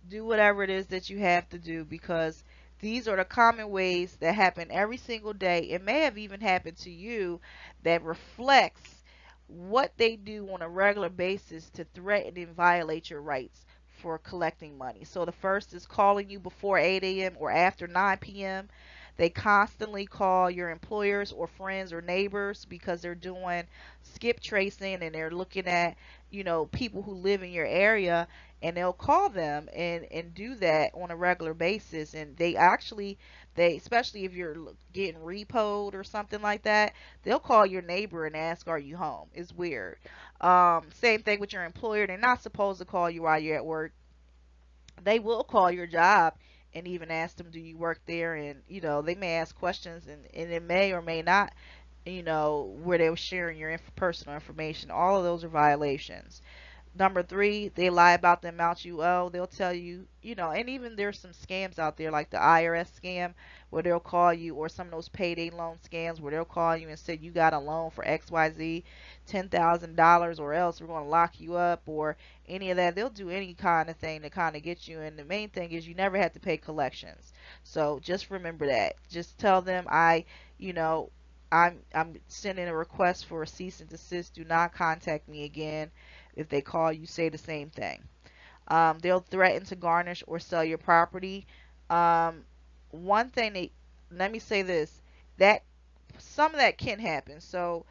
do whatever it is that you have to do, because these are the common ways that happen every single day. It may have even happened to you, that reflects what they do on a regular basis to threaten and violate your rights for collecting money. So the first is calling you before 8 a.m. or after 9 p.m. They constantly call your employers or friends or neighbors because they're doing skip tracing, and they're looking at, people who live in your area, and they'll call them and do that on a regular basis. And they especially if you're getting repoed or something like that, they'll call your neighbor and ask, are you home? It's weird. Same thing with your employer. They're not supposed to call you while you're at work. They will call your job and even ask them, do you work there? And they may ask questions, and it may or may not, where they were sharing your personal information. All of those are violations. Number three, they lie about the amount you owe. They'll tell you, and even there's some scams out there like the IRS scam where they'll call you, or some of those payday loan scams where they'll call you and say you got a loan for XYZ, $10,000, or else we're going to lock you up, or any of that. They'll do any kind of thing to kind of get you. And the main thing is you never have to pay collections. So just remember that. Just tell them, you know, I'm sending a request for a cease and desist. Do not contact me again. If they call you, say the same thing. They'll threaten to garnish or sell your property. Um, one thing let me say this, that some of that can happen. So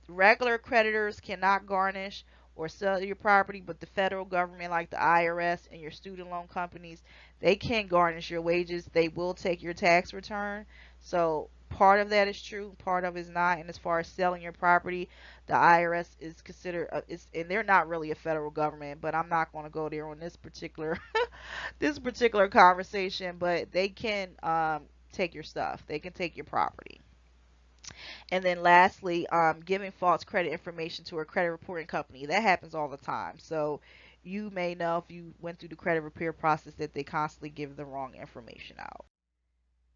regular creditors cannot garnish or sell your property, but the federal government, like the IRS and your student loan companies, they can garnish your wages. They will take your tax return. So part of that is true, part of it is not. And as far as selling your property, the IRS is considered, and they're not really a federal government, but I'm not going to go there on this particular this particular conversation. But they can take your stuff. They can take your property. And then lastly, giving false credit information to a credit reporting company. That happens all the time. So you may know, if you went through the credit repair process, that they constantly give the wrong information out.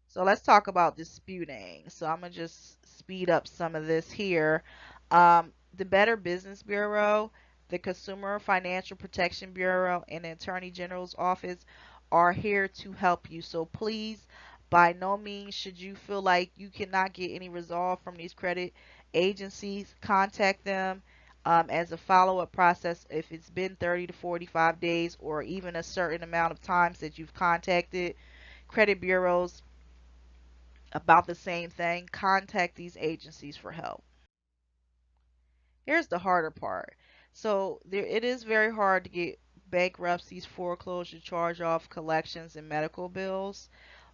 So let's talk about disputing. So I'm going to just speed up some of this here. The Better Business Bureau, the Consumer Financial Protection Bureau, and the Attorney General's office are here to help you. So please, by no means should you feel like you cannot get any resolve from these credit agencies, contact them as a follow-up process. If it's been 30 to 45 days or even a certain amount of times that you've contacted credit bureaus about the same thing, contact these agencies for help. Here's the harder part. So it is very hard to get bankruptcies, foreclosure, charge off, collections, and medical bills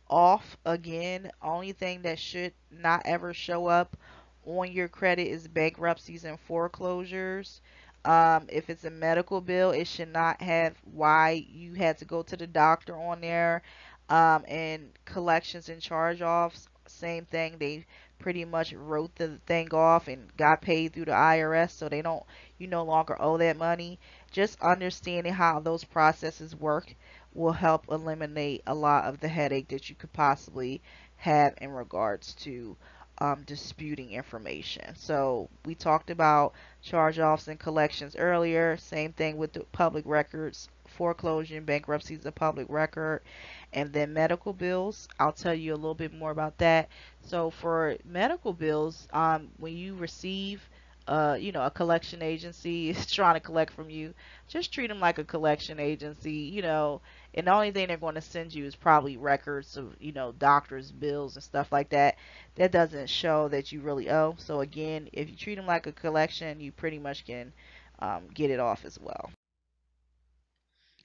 off. Again, only thing that should not ever show up on your credit is bankruptcies and foreclosures. If it's a medical bill, it should not have why you had to go to the doctor on there. And collections and charge offs, same thing. They pretty much wrote the thing off and got paid through the IRS, so they don't, you no longer owe that money. Just understanding how those processes work will help eliminate a lot of the headache that you could possibly have in regards to disputing information. So we talked about charge-offs and collections earlier. Same thing with the public records. Foreclosure and bankruptcy is a public record. And then medical bills, I'll tell you a little bit more about that. So for medical bills, when you receive a collection agency is trying to collect from you, just treat them like a collection agency, and the only thing they're going to send you is probably records of, doctors' bills and stuff like that. That doesn't show that you really owe. So again, if you treat them like a collection, you pretty much can get it off as well.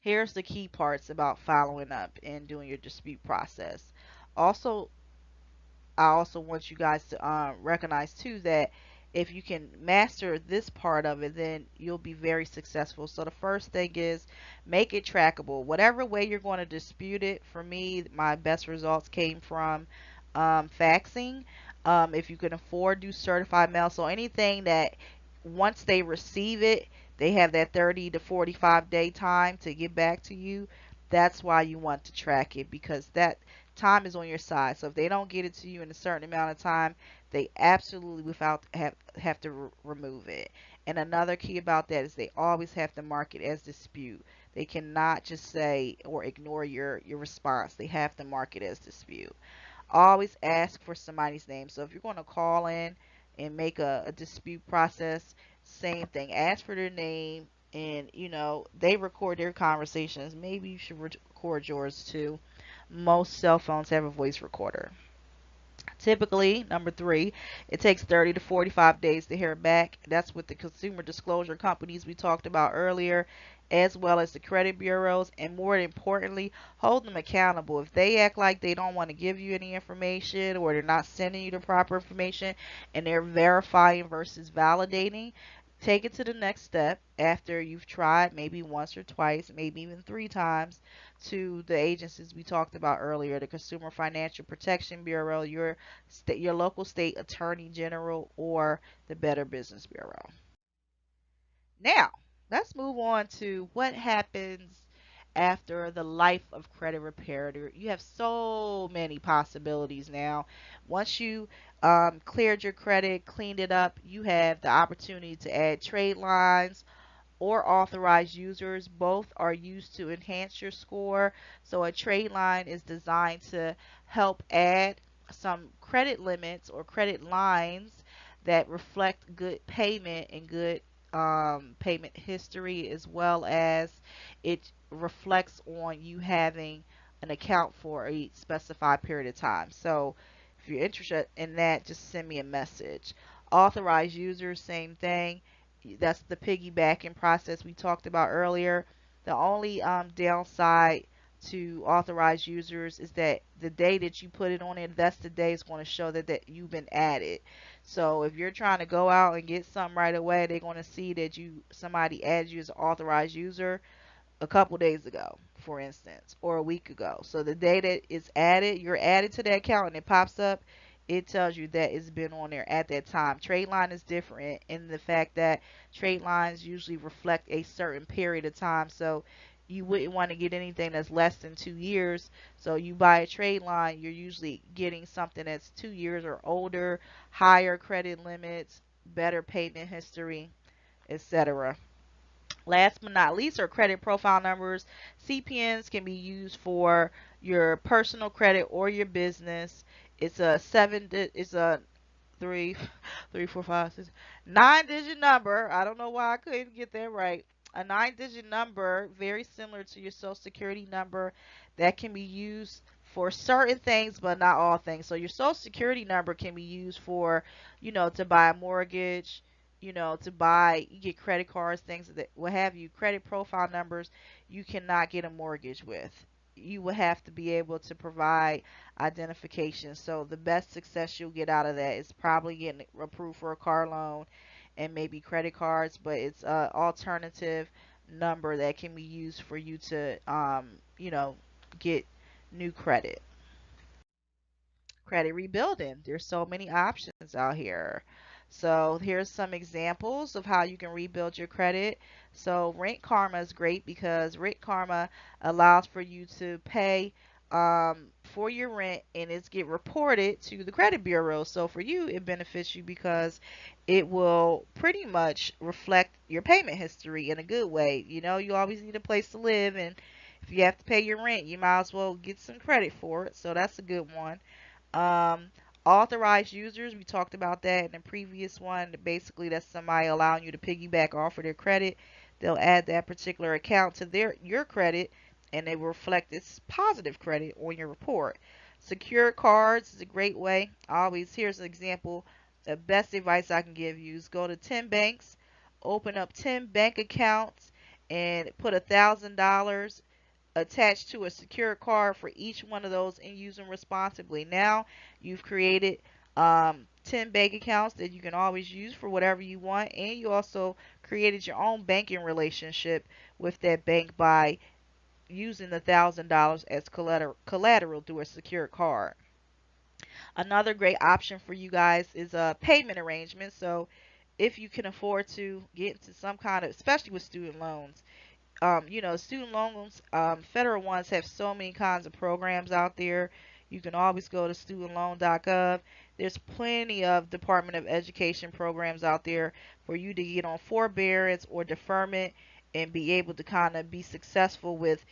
Here's the key parts about following up and doing your dispute process. Also, I also want you guys to recognize too that if you can master this part of it, then you'll be very successful. So the first thing is make it trackable. Whatever way you're going to dispute it. For me, my best results came from faxing. If you can afford, do certified mail. So anything that once they receive it, they have that 30 to 45-day time to get back to you. That's why you want to track it, because that time is on your side. So if they don't get it to you in a certain amount of time, they absolutely without have to remove it. And another key about that is they always have to mark it as dispute. They cannot just say or ignore your response. They have to mark it as dispute. Always ask for somebody's name. So if you're going to call in and make a dispute process, same thing. Ask for their name, and they record their conversations. Maybe you should record yours too. Most cell phones have a voice recorder. Typically, number three, it takes 30 to 45 days to hear back. That's with the consumer disclosure companies we talked about earlier, as well as the credit bureaus. And more importantly, hold them accountable. If they act like they don't want to give you any information, or they're not sending you the proper information, and they're verifying versus validating, take it to the next step after you've tried maybe once or twice, maybe even three times, to the agencies we talked about earlier, the Consumer Financial Protection Bureau, your local state attorney general, or the Better Business Bureau. Now, let's move on to what happens after the life of credit repair. You have so many possibilities now. Once you cleared your credit, cleaned it up, you have the opportunity to add trade lines or authorized users. Both are used to enhance your score. So a trade line is designed to help add some credit limits or credit lines that reflect good payment and good payment history, as well as it reflects on you having an account for a specified period of time. So if you're interested in that, just send me a message. Authorized users, same thing. That's the piggybacking process we talked about earlier. The only downside to authorized users is that the day that you put it on it, that's the day it's going to show that you've been added. So if you're trying to go out and get something right away, they're going to see that somebody added you as an authorized user a couple days ago, for instance, or a week ago. So the day that it's added, you're added to that account and it pops up, it tells you that it's been on there at that time. Trade line is different in the fact that trade lines usually reflect a certain period of time. So you wouldn't want to get anything that's less than 2 years. So you buy a trade line, you're usually getting something that's 2 years or older, higher credit limits, better payment history, etc. Last but not least are credit profile numbers. CPNs can be used for your personal credit or your business. It's a it's a three, three, four, five, six, 9-digit number. I don't know why I couldn't get that right. A 9-digit number, very similar to your social security number, that can be used for certain things, but not all things. So your social security number can be used for, to buy a mortgage, to buy, you get credit cards, things that what have you. Credit profile numbers, you cannot get a mortgage with. You will have to be able to provide identification. So the best success you'll get out of that is probably getting approved for a car loan and maybe credit cards, but it's an alternative number that can be used for you to, get new credit. Credit rebuilding. There's so many options out here. So here's some examples of how you can rebuild your credit. So Rent Karma is great because Rent Karma allows for you to pay for your rent, and it's get reported to the credit bureau. So for you, it benefits you because it will pretty much reflect your payment history in a good way. You always need a place to live, and if you have to pay your rent, you might as well get some credit for it. So that's a good one. Um, Authorized users, we talked about that in the previous one. Basically, that's somebody allowing you to piggyback off of their credit. They'll add that particular account to your credit, and they will reflect this positive credit on your report. Secure cards is a great way. Always, here's an example. The best advice I can give you is go to 10 banks, open up 10 bank accounts and put $1,000 attached to a secure card for each one of those and use them responsibly. Now you've created 10 bank accounts that you can always use for whatever you want, and you also created your own banking relationship with that bank by using the $1,000 as collateral through a secure card. Another great option for you guys is a payment arrangement. So if you can afford to get into some kind of, especially with student loans, student loans, federal ones have so many kinds of programs out there. You can always go to studentloan.gov. There's plenty of Department of Education programs out there for you to get on forbearance or deferment and be able to kind of be successful with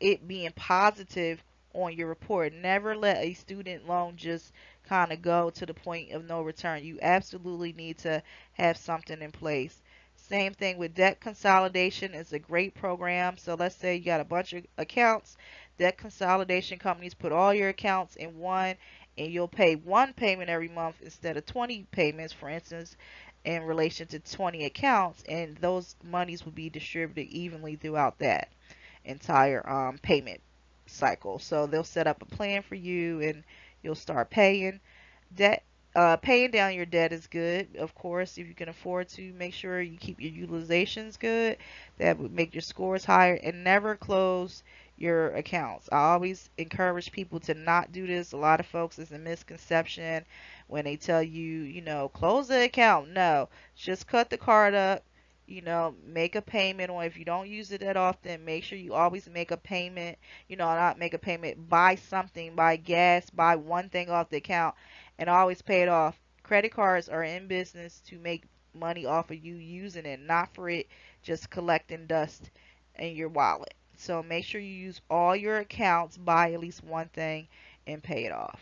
it being positive on your report. Never let a student loan just kind of go to the point of no return. You absolutely need to have something in place. Same thing with debt consolidation is a great program. So let's say you got a bunch of accounts. Debt consolidation companies put all your accounts in one and you'll pay one payment every month instead of 20 payments, for instance, in relation to 20 accounts, and those monies will be distributed evenly throughout that entire payment cycle. So they'll set up a plan for you and you'll start paying. Debt, paying down your debt is good. Of course, if you can afford to, make sure you keep your utilizations good. That would make your scores higher, and never close your accounts. I always encourage people to not do this. A lot of folks, is a misconception when they tell you, close the account. No, just cut the card up. Make a payment, or if you don't use it that often, make sure you always make a payment. Not make a payment, buy something, buy gas, buy one thing off the account, and always pay it off. Credit cards are in business to make money off of you using it, not for it just collecting dust in your wallet. So make sure you use all your accounts, buy at least one thing, and pay it off.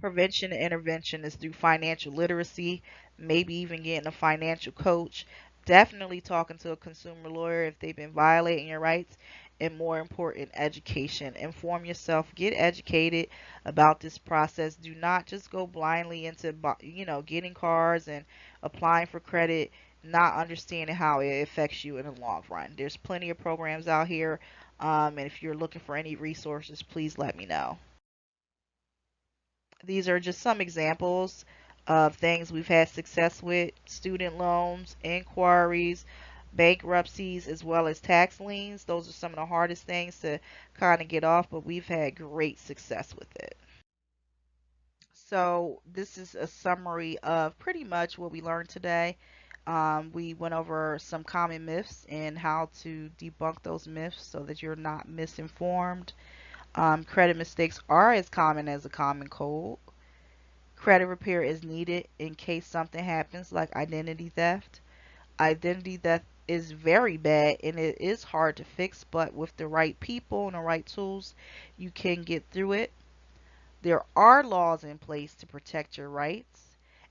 Prevention and intervention is through financial literacy, maybe even getting a financial coach, definitely talking to a consumer lawyer if they've been violating your rights, and more important, education. Inform yourself, get educated about this process. Do not just go blindly into, getting cards and applying for credit, not understanding how it affects you in the long run. There's plenty of programs out here, and if you're looking for any resources, please let me know. These are just some examples of things we've had success with: student loans, inquiries, bankruptcies, as well as tax liens. Those are some of the hardest things to kind of get off, but we've had great success with it. So, this is a summary of pretty much what we learned today. We went over some common myths and how to debunk those myths so that you're not misinformed. Credit mistakes are as common as a common cold. Credit repair is needed in case something happens, like identity theft. Identity theft is very bad and it is hard to fix, but with the right people and the right tools, you can get through it. There are laws in place to protect your rights,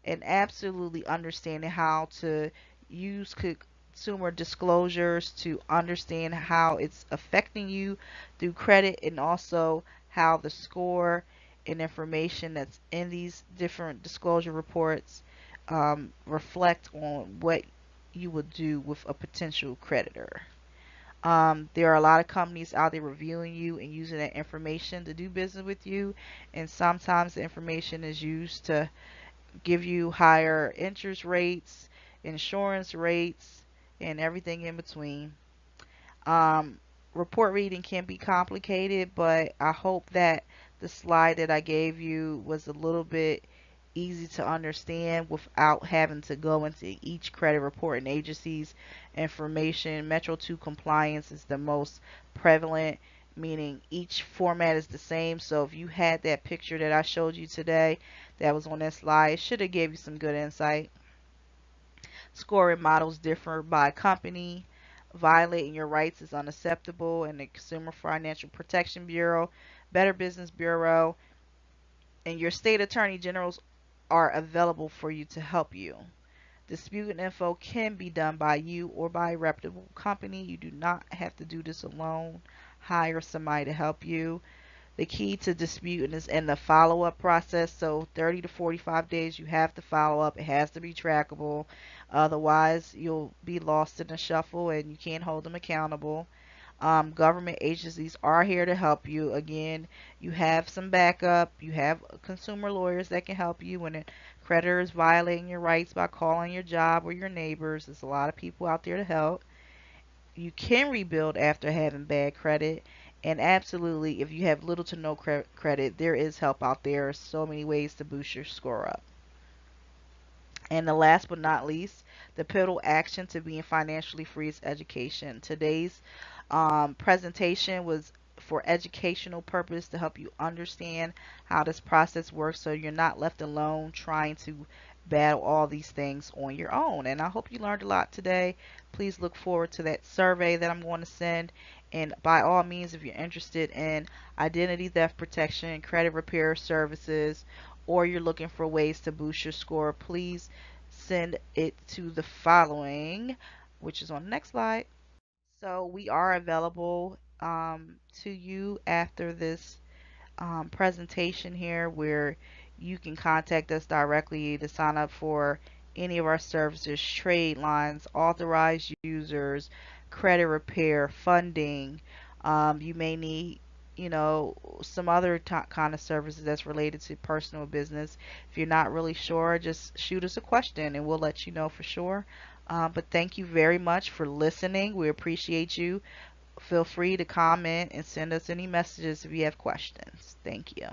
and absolutely understanding how to use consumer disclosures to understand how it's affecting you through credit, and also how the score and information that's in these different disclosure reports reflect on what you would do with a potential creditor. There are a lot of companies out there reviewing you and using that information to do business with you, and sometimes the information is used to give you higher interest rates, insurance rates, and everything in between. Um, Report reading can be complicated, but I hope that the slide that I gave you was a little bit easy to understand without having to go into each credit reporting agency's information. Metro 2 compliance is the most prevalent, meaning each format is the same. So if you had that picture that I showed you today that was on that slide, it should have gave you some good insight. Scoring models differ by company. Violating your rights is unacceptable, and the Consumer Financial Protection Bureau, Better Business Bureau, and your state attorney generals are available for you to help you. Dispute and info can be done by you or by a reputable company. You do not have to do this alone. Hire somebody to help you. The key to disputing is in the follow up process. So 30 to 45 days, you have to follow up. It has to be trackable. Otherwise, you'll be lost in the shuffle and you can't hold them accountable. Government agencies are here to help you. Again, you have some backup. You have consumer lawyers that can help you when a creditor is violating your rights by calling your job or your neighbors. There's a lot of people out there to help. You can rebuild after having bad credit. And absolutely, if you have little to no credit, there is help out there. So many ways to boost your score up. And the last but not least, the pivotal action to being financially free is education. Today's presentation was for educational purpose to help you understand how this process works so you're not left alone trying to battle all these things on your own. And I hope you learned a lot today. Please look forward to that survey that I'm going to send. And by all means, if you're interested in identity theft protection, credit repair services, or you're looking for ways to boost your score, please send it to the following, which is on the next slide. So we are available to you after this presentation here where you can contact us directly to sign up for any of our services, trade lines, authorized users, credit repair, funding. You may need, some other kind of services that's related to personal business. If you're not really sure, just shoot us a question and we'll let you know for sure. But thank you very much for listening. We appreciate you. Feel free to comment and send us any messages if you have questions. Thank you.